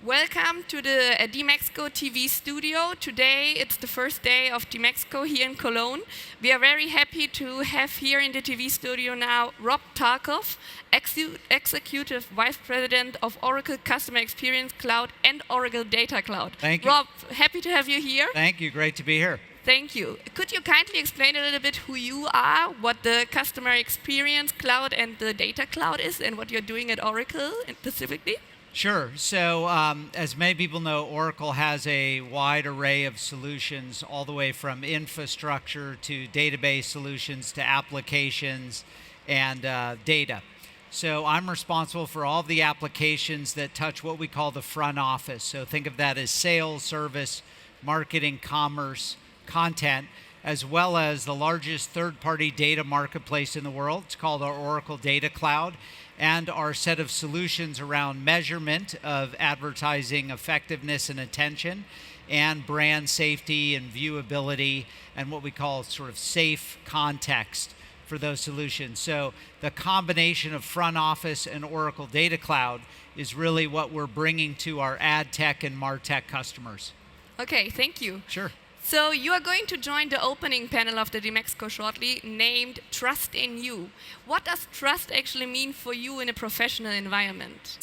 Welcome to the DMEXCO TV studio. Today it's the first day of DMEXCO here in Cologne. We are very happy to have here in the TV studio now Rob Tarkoff, Executive Vice President of Oracle Customer Experience Cloud and Oracle Data Cloud. Thank you. Rob, happy to have you here. Thank you. Great to be here. Thank you. Could you kindly explain a little bit who you are, what the Customer Experience Cloud and the Data Cloud is, and what you're doing at Oracle specifically? Sure. So, as many people know, Oracle has a wide array of solutions, all the way from infrastructure to database solutions to applications and data. So I'm responsible for all of the applications that touch what we call the front office. So think of that as sales, service, marketing, commerce, content, as well as the largest third-party data marketplace in the world. It's called our Oracle Data Cloud, and our set of solutions around measurement of advertising effectiveness and attention, and brand safety and viewability, and what we call sort of safe context for those solutions. So the combination of front office and Oracle Data Cloud is really what we're bringing to our ad tech and MarTech customers. Okay, thank you. Sure. So you are going to join the opening panel of the DMEXCO shortly, named Trust in You. What does trust actually mean for you in a professional environment?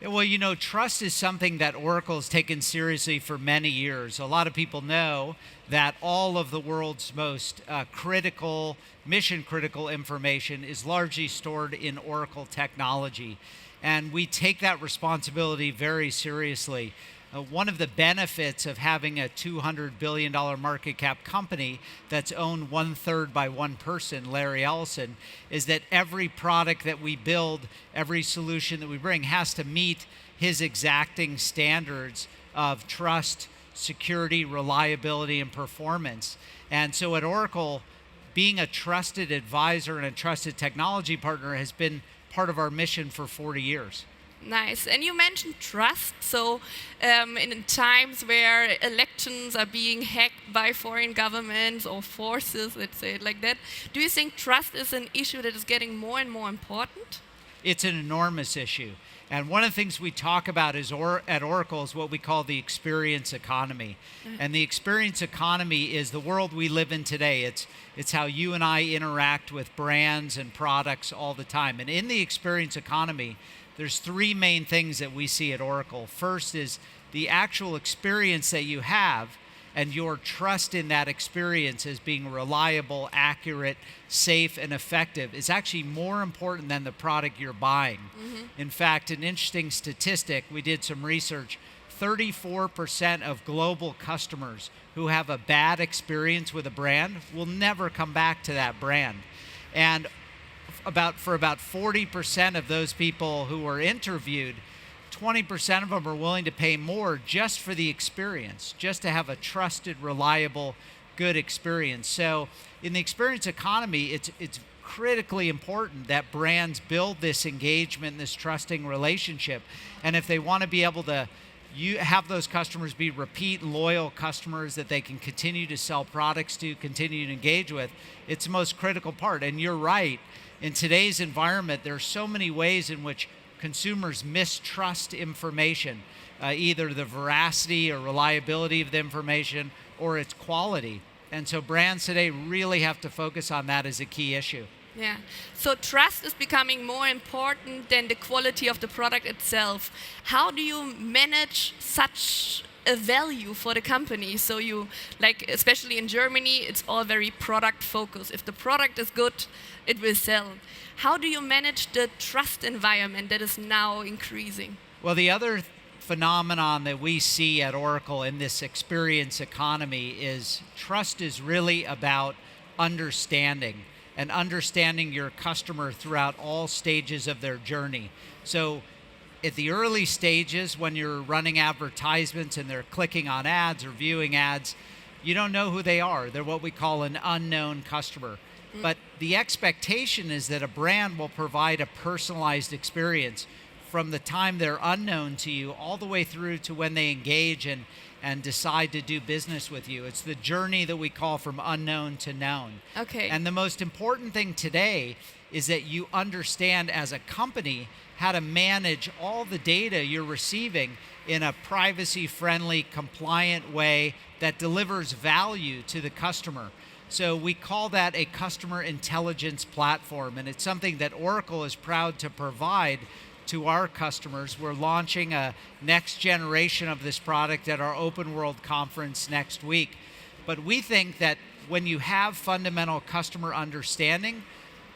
Well, you know, trust is something that Oracle has taken seriously for many years. A lot of people know that all of the world's most critical, mission-critical information is largely stored in Oracle technology. And we take that responsibility very seriously. One of the benefits of having a $200 billion market cap company that's owned 1/3 by one person, Larry Ellison, is that every product that we build, every solution that we bring has to meet his exacting standards of trust, security, reliability, and performance. And so at Oracle, being a trusted advisor and a trusted technology partner has been part of our mission for 40 years. Nice. And you mentioned trust. So in times where elections are being hacked by foreign governments or forces, let's say it like that, do you think trust is an issue that is getting more and more important? It's an enormous issue. And one of the things we talk about at Oracle is what we call the experience economy. And the experience economy is the world we live in today. It's how you and I interact with brands and products all the time. And in the experience economy, there's three main things that we see at Oracle. First is the actual experience that you have and your trust in that experience as being reliable, accurate, safe, and effective is actually more important than the product you're buying. In fact, an interesting statistic, we did some research, 34% of global customers who have a bad experience with a brand will never come back to that brand. And for about 40% of those people who were interviewed, 20% of them are willing to pay more just for the experience, just to have a trusted, reliable, good experience. So in the experience economy, it's critically important that brands build this engagement, this trusting relationship. And if they want to be able to have those customers be repeat, loyal customers that they can continue to sell products to, continue to engage with, it's the most critical part. And you're right. In today's environment, there are so many ways in which consumers mistrust information, either the veracity or reliability of the information or its quality. And so brands today really have to focus on that as a key issue. Yeah. So trust is becoming more important than the quality of the product itself. How do you manage such a value for the company? So you, like, especially in Germany, it's all very product focused. If the product is good, it will sell. How do you manage the trust environment that is now increasing? Well, the other phenomenon that we see at Oracle in this experience economy is trust is really about understanding and understanding your customer throughout all stages of their journey. So at the early stages, when you're running advertisements and they're clicking on ads or viewing ads, you don't know who they are. They're what we call an unknown customer. But the expectation is that a brand will provide a personalized experience from the time they're unknown to you all the way through to when they engage and decide to do business with you. It's the journey that we call from unknown to known. Okay. And the most important thing today is that you understand as a company how to manage all the data you're receiving in a privacy-friendly, compliant way that delivers value to the customer. So we call that a customer intelligence platform, and it's something that Oracle is proud to provide to our customers. We're launching a next generation of this product at our Open World conference next week. But we think that when you have fundamental customer understanding,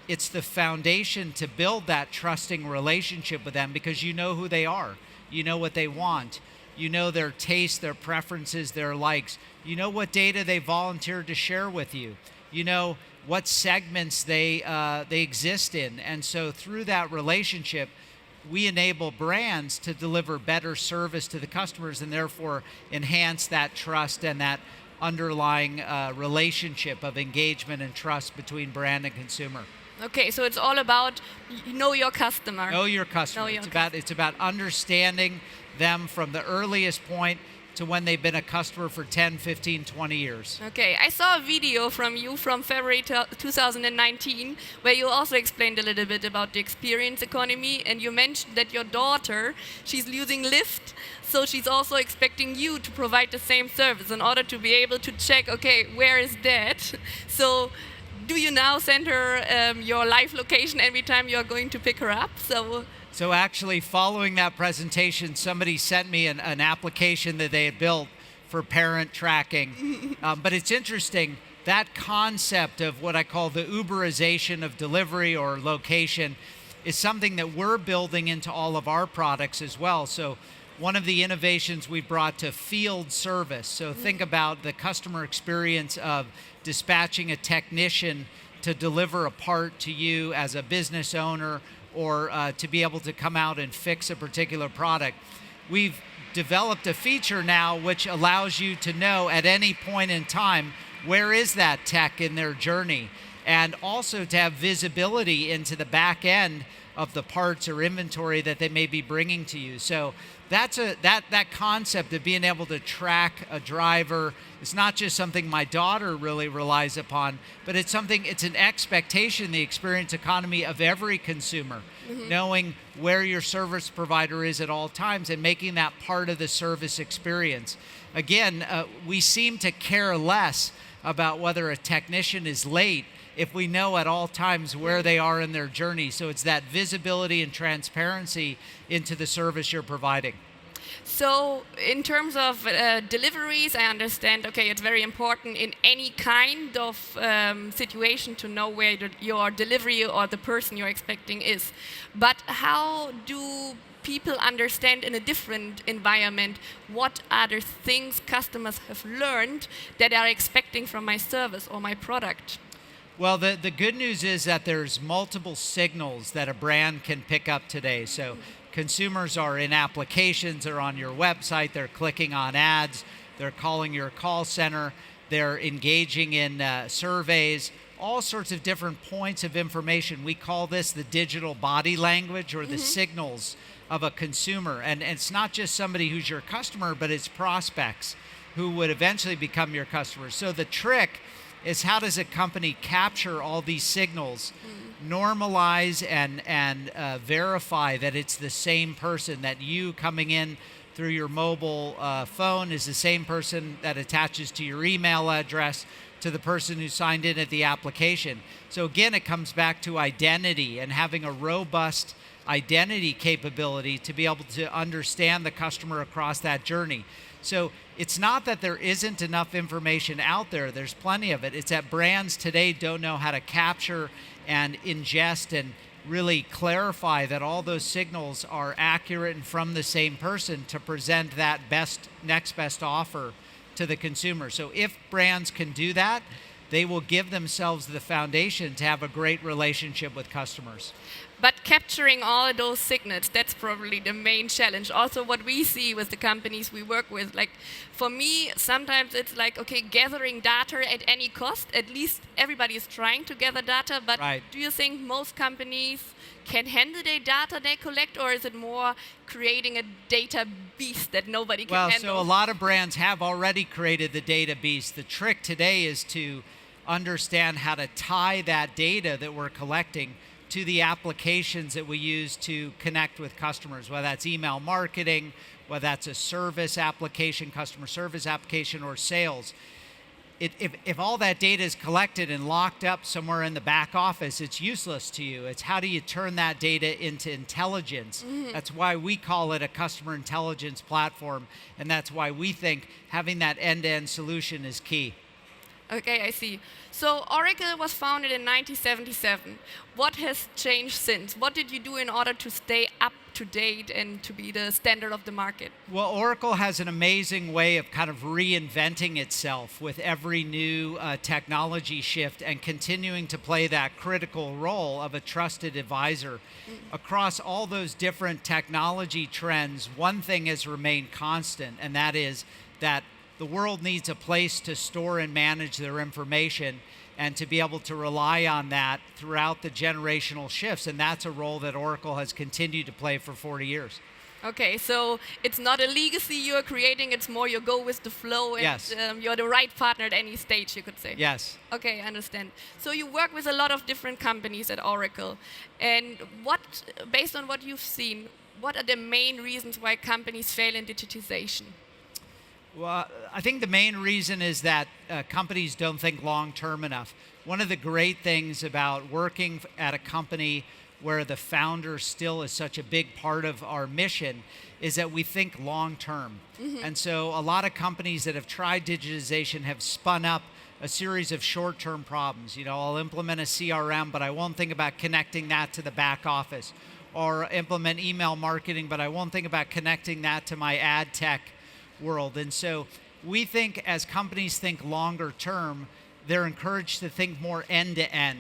it's the foundation to build that trusting relationship with them, because you know who they are, you know what they want, you know their tastes, their preferences, their likes, you know what data they volunteered to share with you, you know what segments they exist in. And so through that relationship, we enable brands to deliver better service to the customers and therefore enhance that trust and that underlying relationship of engagement and trust between brand and consumer. Okay, so it's all about know your customer. Know your customer. It's about understanding them from the earliest point to when they've been a customer for 10, 15, 20 years. Okay, I saw a video from you from February 2019 where you also explained a little bit about the experience economy, and you mentioned that your daughter, she's using Lyft, so she's also expecting you to provide the same service in order to be able to check, okay, where is Dad? So do you now send her your live location every time you're going to pick her up? So actually, following that presentation, somebody sent me an application that they had built for parent tracking. But it's interesting, that concept of what I call the Uberization of delivery or location is something that we're building into all of our products as well. So one of the innovations we brought to field service. So think about the customer experience of dispatching a technician to deliver a part to you as a business owner, or to be able to come out and fix a particular product. We've developed a feature now which allows you to know at any point in time where is that tech in their journey, and also to have visibility into the back end of the parts or inventory that they may be bringing to you. So that's that concept of being able to track a driver. It's not just something my daughter really relies upon, but it's an expectation, the experience economy of every consumer, knowing where your service provider is at all times and making that part of the service experience. Again, we seem to care less about whether a technician is late if we know at all times where they are in their journey. So it's that visibility and transparency into the service you're providing. So in terms of deliveries, I understand, okay, it's very important in any kind of situation to know where your delivery or the person you're expecting is. But how do people understand in a different environment what are the things customers have learned that they are expecting from my service or my product? Well, the good news is that there's multiple signals that a brand can pick up today. So consumers are in applications, they're on your website, they're clicking on ads, they're calling your call center, they're engaging in surveys, all sorts of different points of information. We call this the digital body language, or the signals of a consumer. And it's not just somebody who's your customer, but it's prospects who would eventually become your customers. So the trick is, how does a company capture all these signals, normalize and verify that it's the same person, that you coming in through your mobile phone is the same person that attaches to your email address, to the person who signed in at the application. So again, it comes back to identity and having a robust identity capability to be able to understand the customer across that journey. So it's not that there isn't enough information out there, there's plenty of it. It's that brands today don't know how to capture and ingest and really clarify that all those signals are accurate and from the same person to present that next best offer to the consumer. So if brands can do that, they will give themselves the foundation to have a great relationship with customers. But capturing all of those signals, that's probably the main challenge. Also what we see with the companies we work with, like for me, sometimes it's like, okay, gathering data at any cost. At least everybody is trying to gather data, but do you think most companies can handle the data they collect, or is it more creating a data beast that nobody can handle? So a lot of brands have already created the data beast. The trick today is to understand how to tie that data that we're collecting to the applications that we use to connect with customers, whether that's email marketing, whether that's a service application, customer service application, or sales. If all that data is collected and locked up somewhere in the back office, it's useless to you. It's how do you turn that data into intelligence? That's why we call it a customer intelligence platform, and that's why we think having that end-to-end solution is key. Okay, I see. So Oracle was founded in 1977. What has changed since? What did you do in order to stay up to date and to be the standard of the market? Well, Oracle has an amazing way of kind of reinventing itself with every new technology shift and continuing to play that critical role of a trusted advisor. Across all those different technology trends, one thing has remained constant, and that is that the world needs a place to store and manage their information and to be able to rely on that throughout the generational shifts. And that's a role that Oracle has continued to play for 40 years. Okay, so it's not a legacy you're creating, it's more you go with the flow and Yes. You're the right partner at any stage, you could say. Yes. Okay, I understand. So you work with a lot of different companies at Oracle. And based on what you've seen, what are the main reasons why companies fail in digitization? Well, I think the main reason is that companies don't think long-term enough. One of the great things about working at a company where the founder still is such a big part of our mission is that we think long-term. And so a lot of companies that have tried digitization have spun up a series of short-term problems. You know, I'll implement a CRM, but I won't think about connecting that to the back office. Or implement email marketing, but I won't think about connecting that to my ad tech world. And so we think as companies think longer term, they're encouraged to think more end to end.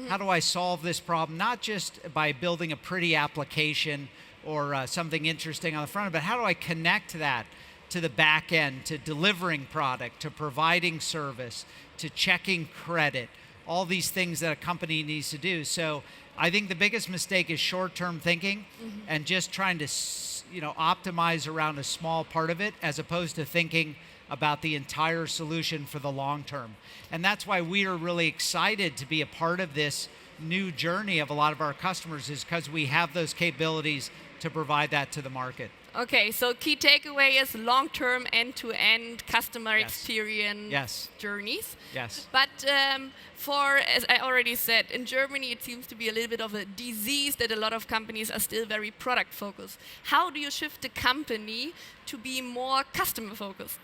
How do I solve this problem? Not just by building a pretty application or something interesting on the front end, but how do I connect that to the back end, to delivering product, to providing service, to checking credit, all these things that a company needs to do. So I think the biggest mistake is short-term thinking and just trying to optimize around a small part of it as opposed to thinking about the entire solution for the long term. And that's why we are really excited to be a part of this new journey of a lot of our customers, is because we have those capabilities to provide that to the market. Okay, so key takeaway is long-term end-to-end customer Yes. experience Yes. journeys. Yes. But as I already said, in Germany it seems to be a little bit of a disease that a lot of companies are still very product-focused. How do you shift the company to be more customer-focused?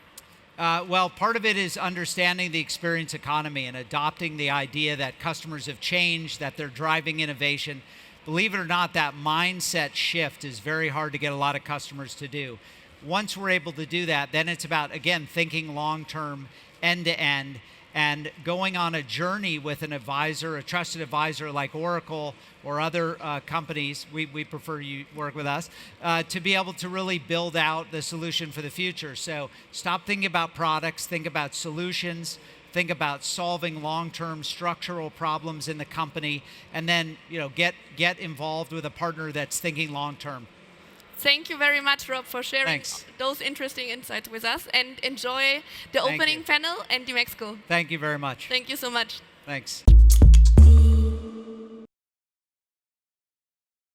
Well, part of it is understanding the experience economy and adopting the idea that customers have changed, that they're driving innovation. Believe it or not, that mindset shift is very hard to get a lot of customers to do. Once we're able to do that, then it's about, again, thinking long-term, end-to-end, and going on a journey with an advisor, a trusted advisor like Oracle or other companies, we prefer you work with us, to be able to really build out the solution for the future. So stop thinking about products, think about solutions, think about solving long-term structural problems in the company, and then get involved with a partner that's thinking long-term. Thank you very much, Rob, for sharing Thanks. those interesting insights with us, and enjoy the opening you. panel and DMEXCO. Thank you very much. Thank you so much. Thanks.